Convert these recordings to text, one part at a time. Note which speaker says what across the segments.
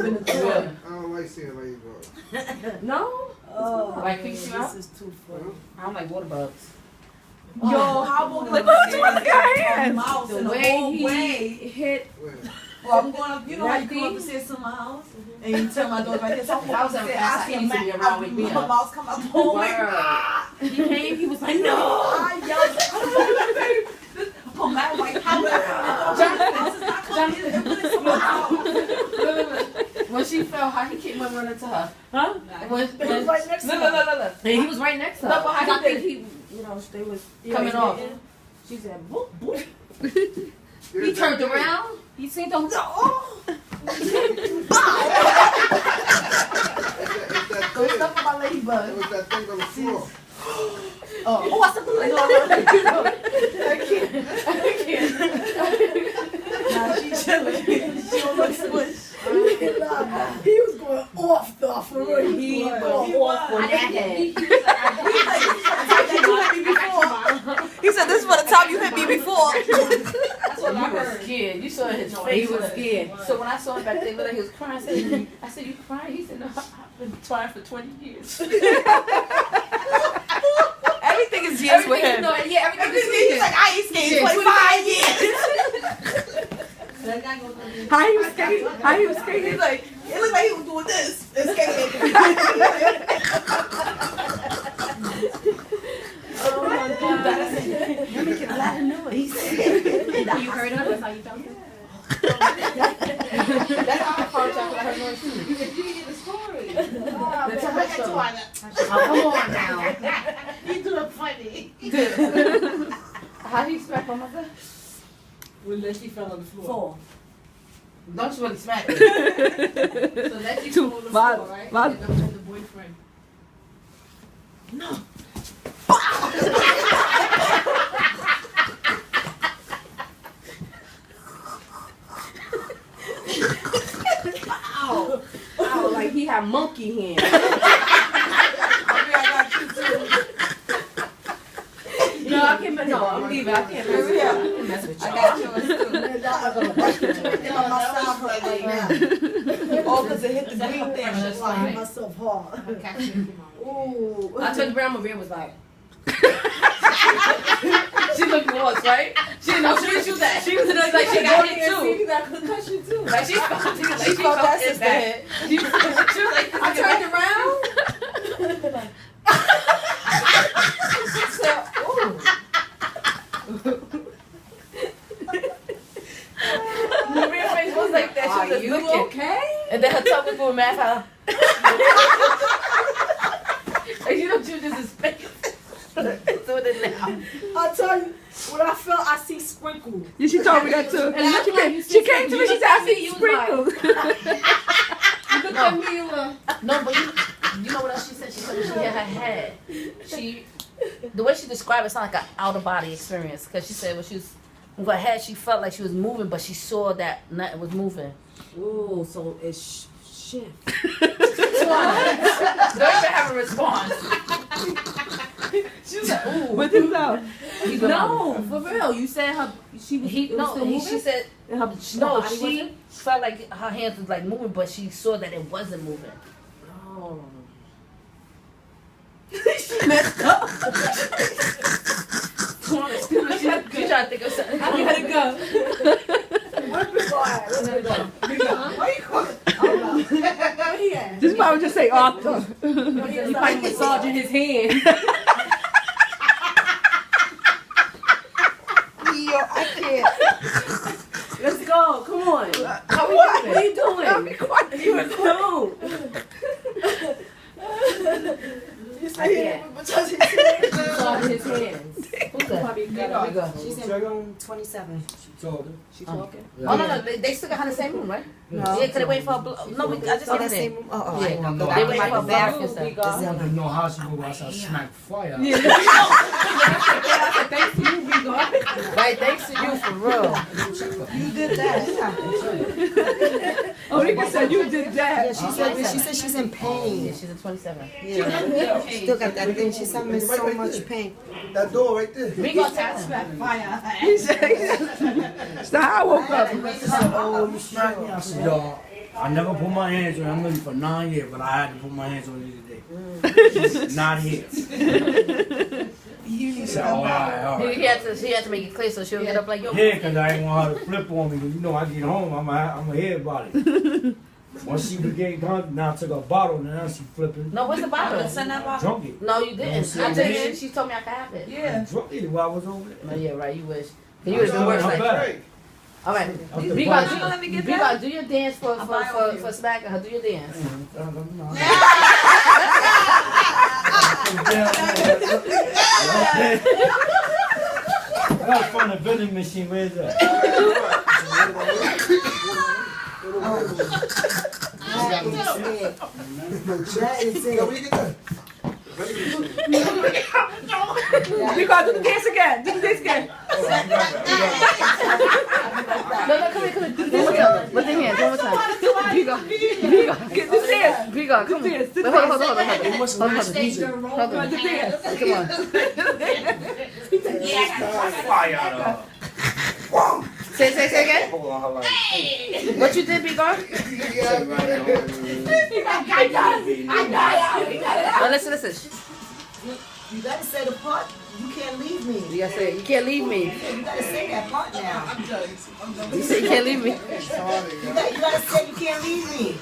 Speaker 1: in the toilet.
Speaker 2: I don't like seeing ladies go.
Speaker 1: No?
Speaker 3: Oh,
Speaker 1: like creeps you out?
Speaker 3: This is too funny.
Speaker 1: I don't like water bugs.
Speaker 3: Yo, how about
Speaker 4: Like, what you want to got hands?
Speaker 1: The way he hit.
Speaker 3: Well, I'm going up, you know how you come up and say to my house? And you tell my daughter like this, I'm going to say, I see a mouse come out the whole way.
Speaker 1: He came, he was like, no!
Speaker 3: I yelled, put my white powder.
Speaker 1: When she fell, how he came and running to her?
Speaker 4: Huh?
Speaker 3: He was right next to her.
Speaker 1: No. He was right next to her.
Speaker 3: No, but how
Speaker 1: I think he, you know, they was coming off. She said, boop, boop. He turned around. He seen them. Oh!
Speaker 3: Go stuff my ladybug.
Speaker 2: It was that thing on the floor.
Speaker 3: Oh, I said the ladybug. I can't. Nah, she chilling. She don't look squish. He was going off though, for real. He was going off on that head.
Speaker 4: He said, "This is for the time you hit me before."
Speaker 1: That's what I heard. Scared. You saw his face. He was scared. So when I saw him back there, he was crying. I said, "You crying?" He said, "No, I've been trying for 20 years."
Speaker 4: Everything is years with him.
Speaker 1: No, yeah, everything is
Speaker 4: He's like, I ain't skating for 5 years. How he was skating? How he was skating?
Speaker 3: He's like, it looked like he was doing this and skating. Oh my God. You're making a lot of noise.
Speaker 1: You heard him? That's how you felt it? That's how I found out I heard noise too.
Speaker 3: You didn't get the story.
Speaker 1: Come on now.
Speaker 3: You doing funny.
Speaker 1: How do you smack my mother?
Speaker 3: When Leslie fell on the floor. 4.
Speaker 1: Don't you really smack me? So Leslie fell on the floor, right? And I'm the boyfriend. No. Ow. Ow, like he had monkey hands.
Speaker 3: I got you too.
Speaker 1: No, I can't mess. No, I'm leaving. I can't mess with you. I can't mess with you.
Speaker 3: I got yours too. Oh, because it hit the green thing. I hit myself hard. Ooh.
Speaker 1: I told the grandma bear was like. She looked lost, right? She didn't know she was that. She was like she got hit too.
Speaker 3: You got concussion too.
Speaker 1: Like she felt
Speaker 3: that sister hit.
Speaker 1: She was like, I turned around. Maria's face was like that. She was just looking. Okay? And then her tongue was going mad. Like you don't choose this in space. Do it now.
Speaker 3: I tell you, when I felt, I see sprinkles.
Speaker 4: Yeah, she told me that too.
Speaker 1: And
Speaker 4: She came to me. She said, "I see sprinkles."
Speaker 1: You looked at me. No, but you know what else she said? She said when she hit her head. The way she described it sounded like an out of body experience. Because she said when she was with her head, she felt like she was moving, but she saw that nothing was moving.
Speaker 3: Ooh, so it's shit.
Speaker 1: Don't even have a response. She was like, ooh.
Speaker 4: With himself.
Speaker 1: No, for real. You said her. She was. She said. She felt like her hands was like moving, but she saw that it wasn't moving.
Speaker 3: Oh.
Speaker 4: She messed up.
Speaker 1: She trying to think of something.
Speaker 4: I gotta go.
Speaker 3: Where you calling?
Speaker 4: This probably just say Arthur.
Speaker 1: He probably massaging his hand.
Speaker 4: Yo, I can't.
Speaker 1: Let's go. Come on.
Speaker 4: How
Speaker 1: What are you doing?
Speaker 4: I'll be quiet.
Speaker 1: You were cool.
Speaker 3: I can't.
Speaker 1: Massaging his hands. Who's that?
Speaker 3: She's in room 27.
Speaker 5: She
Speaker 1: talking? Oh, no. They still got her in the same room, right?
Speaker 3: No.
Speaker 1: Yeah, because they waiting for a blow. No, I just
Speaker 3: Oh,
Speaker 1: came
Speaker 3: that same
Speaker 1: in.
Speaker 3: room? Oh,
Speaker 1: Yeah.
Speaker 5: I know.
Speaker 1: They waiting for a blow.
Speaker 5: I don't know how she go outside smack fire.
Speaker 4: Yeah.
Speaker 1: Thanks to you, we go. Right, thanks to you, for real.
Speaker 3: You did that.
Speaker 4: Oh, nigga said you did that.
Speaker 3: Yeah, she said she's in pain.
Speaker 1: Yeah, she's a 27.
Speaker 3: Yeah. Still got that thing. She's having so much pain.
Speaker 2: That door right there.
Speaker 1: We gonna test her.
Speaker 4: He said, that's how I woke up.
Speaker 5: Oh, you smacked me. I said, y'all. I never put my hands on her. I'm with you for 9 years, but I had to put my hands on you today. Not here.
Speaker 3: You need
Speaker 5: So, all right.
Speaker 1: He had to make it clear so she'll get up like, yo.
Speaker 5: Yeah, because I ain't want her to flip on me. Because you know, I get home, I'm going to hear about it. Once she was getting comfortable, now I took a bottle, and now she flipping.
Speaker 1: No, what's the bottle?
Speaker 4: Send that bottle.
Speaker 5: Drunk it.
Speaker 1: No, you didn't.
Speaker 5: No,
Speaker 1: I did. She told me I could have it.
Speaker 3: Yeah.
Speaker 5: Drunk it while I was over there.
Speaker 1: No, yeah, right. You wish. You would have been worse. Like, all right.
Speaker 5: Up the
Speaker 1: Be
Speaker 5: bottle.
Speaker 1: gonna
Speaker 4: let me get
Speaker 1: be
Speaker 4: that?
Speaker 1: gonna do your dance for smacking her. Do your dance.
Speaker 5: I gotta find a vending machine. Where's that?
Speaker 3: That is it.
Speaker 4: We gotta do the dance again. Do the dance again.
Speaker 1: No, come here. Do the dance again. With the hands, one more time. Bigo.
Speaker 4: Get the dance.
Speaker 1: Bigo, come on.
Speaker 4: Dance.
Speaker 1: Wait, hold on. Hold on.
Speaker 4: The dance.
Speaker 1: Come on.
Speaker 5: Fire out of
Speaker 1: Say again. What you did, Bigo? No, listen.
Speaker 3: You gotta say the part. You can't leave me.
Speaker 1: You gotta say, you can't leave me.
Speaker 3: You gotta say that part now.
Speaker 1: You say you can't leave me.
Speaker 3: You gotta say you can't leave me.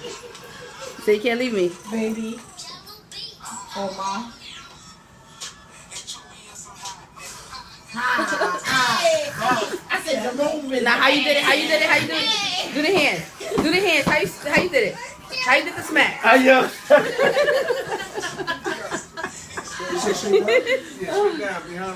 Speaker 1: Say you can't leave me.
Speaker 3: Baby. Oh, Ma.
Speaker 1: I said Jerome. Now how you did it? Do the hands. How you did it? How you did the smack?
Speaker 5: yeah.
Speaker 2: Yeah, she down behind.